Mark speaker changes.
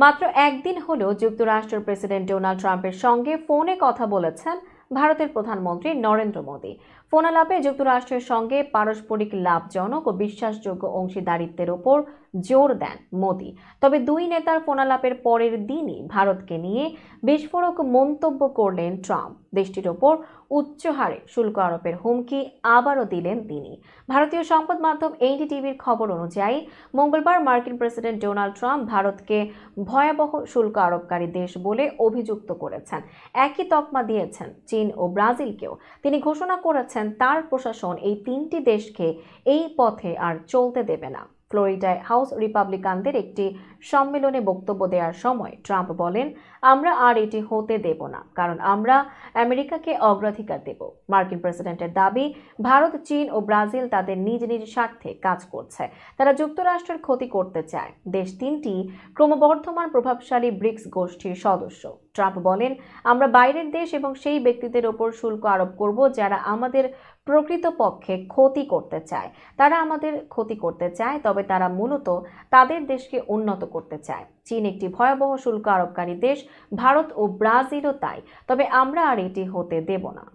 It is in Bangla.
Speaker 1: মাত্র একদিন হলেও যুক্তরাষ্ট্রের প্রেসিডেন্ট ডোনাল্ড ট্রাম্পের সঙ্গে ফোনে কথা বলেছেন ভারতের প্রধানমন্ত্রী নরেন্দ্র মোদী। ফোনালাপে যুক্তরাষ্ট্রের সঙ্গে পারস্পরিক লাভজনক ও বিশ্বাসযোগ্য অংশীদারিত্বের ওপর জোর দেন মোদী। তবে দুই নেতার ফোনালাপের পরের দিনই ভারতকে নিয়ে বিস্ফোরক মন্তব্য করলেন ট্রাম্প। দেশটির ওপর উচ্চ হারে শুল্ক আরোপের হুমকি আবারও দিলেন তিনি। ভারতীয় সংবাদ মাধ্যম এনডিটিভির খবর অনুযায়ী মঙ্গলবার মার্কিন প্রেসিডেন্ট ডোনাল্ড ট্রাম্প ভারতকে ভয়াবহ শুল্ক আরোপকারী দেশ বলে অভিযুক্ত করেছেন। একই তকমা দিয়েছেন চীন ও ব্রাজিলকেও। তিনি ঘোষণা করেছেন তার প্রশাসন এই তিনটি দেশকে এই পথে আর চলতে দেবে না। ফ্লোরিডায় হাউস রিপাবলিকানদের একটি সম্মেলনে বক্তব্য দেওয়ার সময় ট্রাম্প বলেন, আমরা আর এটি হতে দেব না, কারণ আমরা আমেরিকাকে অগ্রাধিকার দেব। মার্কিন প্রেসিডেন্টের দাবি, ভারত, চীন ও ব্রাজিল তাদের নিজ নিজ স্বার্থে কাজ করছে। তারা যুক্তরাষ্ট্রের ক্ষতি করতে চায়। দেশ তিনটি ক্রমবর্ধমান প্রভাবশালী ব্রিক্স গোষ্ঠীর সদস্য। ট্রাম্প বলেন, আমরা বাইরের দেশ এবং সেই ব্যক্তিদের ওপর শুল্ক আরোপ করব যারা আমাদের প্রকৃতপক্ষে ক্ষতি করতে চায়। তারা আমাদের ক্ষতি করতে চায়, তবে তারা মূলত তাদের দেশকে উন্নত করতে চায়। চীন একটি ভয়াবহ শুল্ক আরোপকারী দেশ, ভারত ও ব্রাজিলও তাই। তবে আমরা আর এটি হতে দেব না।